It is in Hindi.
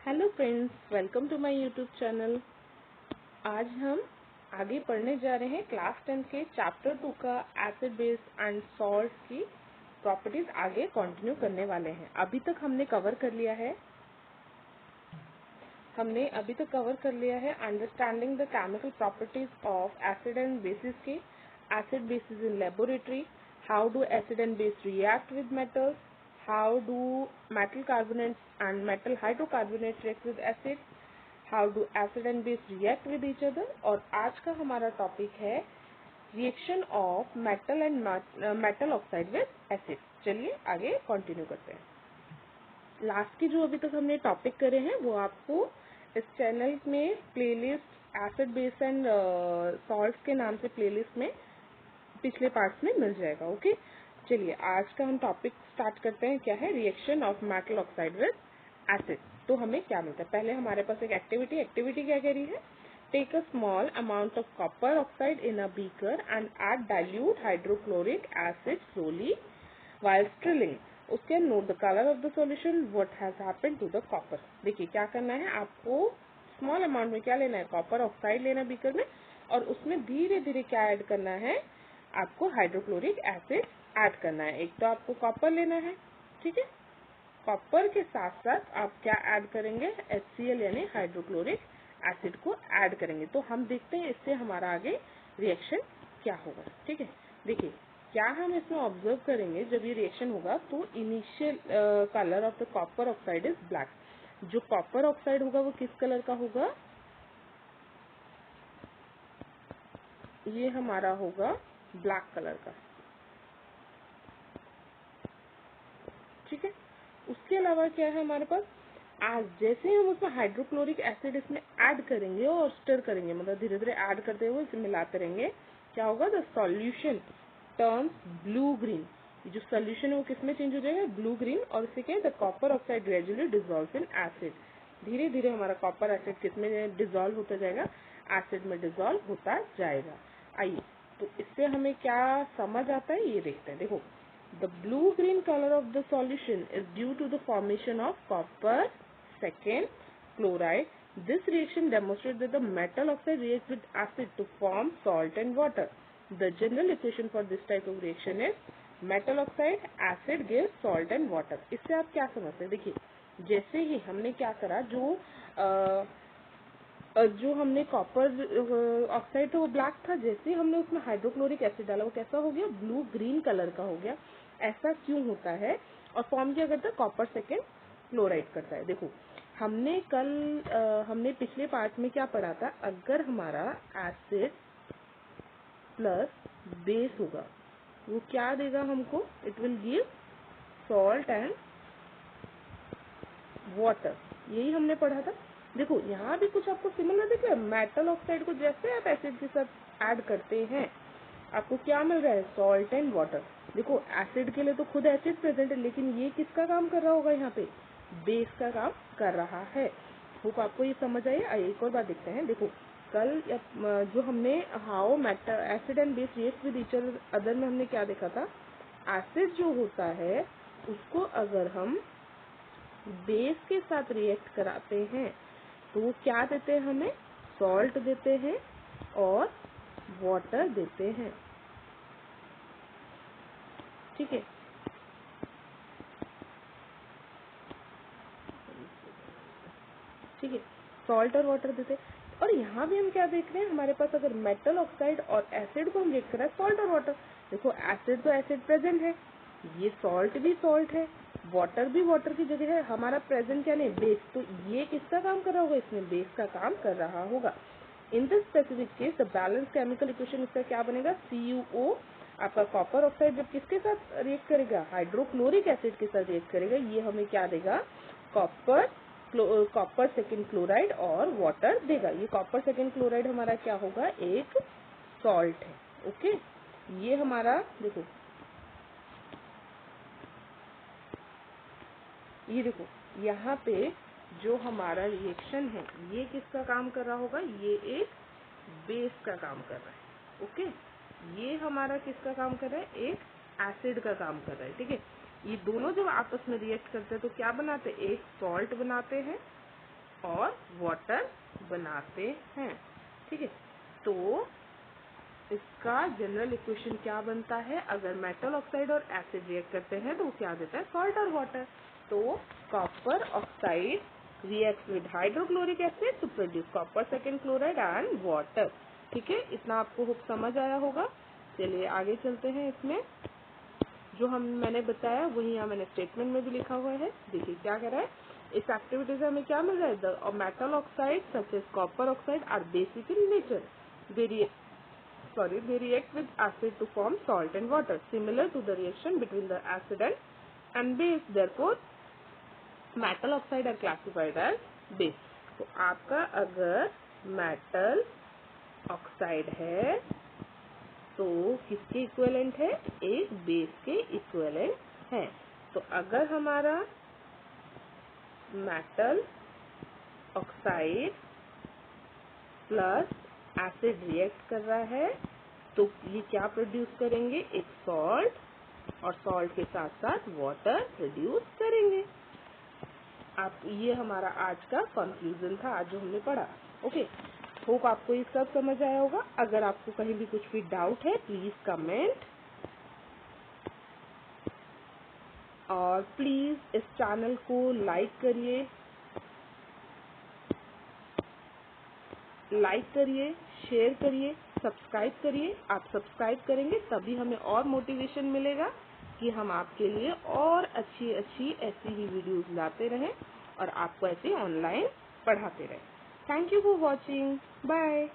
Hello friends, welcome to my YouTube channel. आज हम आगे पढ़ने जा रहे हैं क्लास 10 के चैप्टर 2 का एसिड बेस एंड सॉल्ट की प्रॉपर्टीज आगे कंटिन्यू करने वाले हैं। अभी तक हमने कवर कर लिया है understanding the chemical properties of acid and bases के, acid bases in laboratory, how do acid and base react with metals, how do metal carbonates and metal hydrocarbonates react with acid, how do acid and base react with each other। और आज का हमारा टॉपिक है reaction of metal and metal oxide with acid. चलिए आगे कंटिन्यू करते हैं। लास्ट की जो अभी तक हमने टॉपिक करे हैं वो आपको इस चैनल में playlist acid base and salts के नाम से प्लेलिस्ट में पिछले पार्ट्स में मिल जाएगा। ओके, चलिए आज का हम टॉपिक स्टार्ट करते हैं। क्या है? Reaction of metal oxide with acid. तो हमें क्या मिलता है? पहले हमारे पास एक एक्टिविटी क्या कह रही है? Take a small amount of copper oxide in a beaker and add dilute hydrochloric acid slowly while stirring. उसके note the colour of the solution, what has happened to the copper. देखिए क्या करना है आपको, स्मॉल अमाउंट में क्या लेना है? कॉपर ऑक्साइड लेना है बीकर में, और उसमें धीरे धीरे क्या ऐड करना है? आपको हाइड्रोक्लोरिक एसिड ऐड करना है। एक तो आपको कॉपर लेना है, ठीक है। कॉपर के साथ साथ आप क्या ऐड करेंगे? HCl यानी हाइड्रोक्लोरिक एसिड को ऐड करेंगे। तो हम देखते हैं इससे हमारा आगे रिएक्शन क्या होगा, ठीक है। देखिए क्या हम इसमें ऑब्जर्व करेंगे, जब ये रिएक्शन होगा तो initial colour of the copper oxide is black. जो कॉपर ऑक्साइड होगा वो किस कलर का होगा? ये हमारा होगा ब्लैक कलर का, ठीक है। उसके अलावा क्या है हमारे पास? आज जैसे ही हम उसमें हाइड्रोक्लोरिक एसिड इसमें ऐड करेंगे और स्टर करेंगे, मतलब धीरे धीरे ऐड करते हुए इसे मिलाते रहेंगे, क्या होगा? The solution turns blue green. जो सॉल्यूशन है वो किसमें चेंज हो जाएगा? Blue green. और इसे क्या है? The copper oxide gradually dissolve in acid. धीरे धीरे हमारा कॉपर एसिड किसमें डिजोल्व होता जाएगा? एसिड में डिजोल्व होता जाएगा। आइए तो इससे हमें क्या समझ आता है ये देखते हैं। देखो, the blue green color of the solution is due to the formation of copper second chloride. This reaction demonstrates that the metal oxide reacts with acid to form salt and water. The general equation for this type of reaction is metal oxide acid gives salt and water. इससे आप क्या समझते हैं? देखिए जैसे ही हमने क्या करा, जो हमने कॉपर ऑक्साइड था वो ब्लैक था, जैसे ही हमने उसमें हाइड्रोक्लोरिक एसिड डाला वो कैसा हो गया? ब्लू ग्रीन कलर का हो गया। ऐसा क्यों होता है? और फॉर्म क्या करता है? कॉपर सेकेंड क्लोराइड करता है। देखो हमने पिछले पार्ट में क्या पढ़ा था? अगर हमारा एसिड प्लस बेस होगा वो क्या देगा हमको? It will give salt and water. यही हमने पढ़ा था। देखो यहाँ भी कुछ आपको सिमिलर दिख रहा है। मेटल ऑक्साइड को जैसे आप एसिड के साथ ऐड करते हैं आपको क्या मिल रहा है? Salt and water. देखो एसिड के लिए तो खुद एसिड प्रेजेंट है, लेकिन ये किसका काम कर रहा होगा? यहाँ पे बेस का काम कर रहा है। होप आपको ये समझ आई। एक और बात देखते हैं। देखो कल जो हमने how metal acid and base react with each other में हमने क्या देखा था? एसिड जो होता है उसको अगर हम बेस के साथ रिएक्ट कराते हैं तो वो क्या देते हैं हमें? सॉल्ट देते हैं और वाटर देते हैं, ठीक है। ठीक है, सॉल्ट और वाटर देते हैं। और यहाँ भी हम क्या देख रहे हैं? हमारे पास अगर मेटल ऑक्साइड और एसिड को हम रिएक्ट करा सॉल्ट और वाटर, देखो एसिड तो एसिड प्रेजेंट है, ये सॉल्ट भी सॉल्ट है, वाटर भी वाटर की जगह है। हमारा प्रेजेंट क्या नहीं? बेस। तो ये किसका काम कर रहा होगा? इसमें बेस का काम कर रहा होगा। In this specific case the balance chemical equation इसका क्या बनेगा? CuO। आपका कॉपर ऑक्साइड जब किसके साथ रिएक्ट करेगा? हाइड्रोक्लोरिक एसिड के साथ रिएक्ट करेगा, ये हमें क्या देगा? कॉपर सेकेंड क्लोराइड और वाटर देगा। ये कॉपर सेकेंड क्लोराइड हमारा क्या होगा? एक सॉल्ट है। ओके, ये हमारा देखो, ये देखो यहाँ पे जो हमारा रिएक्शन है ये किसका काम कर रहा होगा? ये एक बेस का काम कर रहा है। ओके, ये हमारा किसका काम कर रहा है? एक एसिड का काम कर रहा है, ठीक है। ये दोनों जब आपस में रिएक्ट करते हैं तो क्या बनाते हैं? एक सॉल्ट बनाते हैं और वाटर बनाते हैं। ठीक है, तो इसका जनरल इक्वेशन क्या बनता है? अगर मेटल ऑक्साइड और एसिड रिएक्ट करते हैं तो वो क्या देता है? सॉल्ट और वाटर। तो copper oxide react with hydrochloric acid to produce copper second chloride and water. ठीक है, इतना आपको होप समझ आया होगा। चलिए आगे चलते हैं। इसमें जो मैंने बताया वही यहाँ मैंने स्टेटमेंट में भी लिखा हुआ है। देखिए क्या कह रहा है, इस एक्टिविटी से हमें क्या मिल रहा है? The metal oxide such as copper oxide are basic in nature, they react with acid to form salt and water, similar to the reaction between the acid and base. Therefore metal oxide are classified as base. तो आपका अगर मेटल ऑक्साइड है तो किसके इक्विवेलेंट है? एक बेस के इक्विवेलेंट है। तो अगर हमारा metal oxide plus acid react कर रहा है तो ये क्या प्रोड्यूस करेंगे? एक सॉल्ट, और सॉल्ट के साथ साथ वाटर प्रोड्यूस करेंगे। आप ये हमारा आज का कंक्लूजन था, आज जो हमने पढ़ा। ओके, होप आपको ये सब समझ आया होगा। अगर आपको कहीं भी कुछ भी डाउट है प्लीज कमेंट, और प्लीज इस चैनल को लाइक करिए, शेयर करिए, सब्सक्राइब करिए। आप सब्सक्राइब करेंगे तभी हमें और मोटिवेशन मिलेगा कि हम आपके लिए और अच्छी अच्छी ऐसी ही वीडियोस लाते रहें और आपको ऐसे ऑनलाइन पढ़ाते रहें। Thank you for watching. Bye.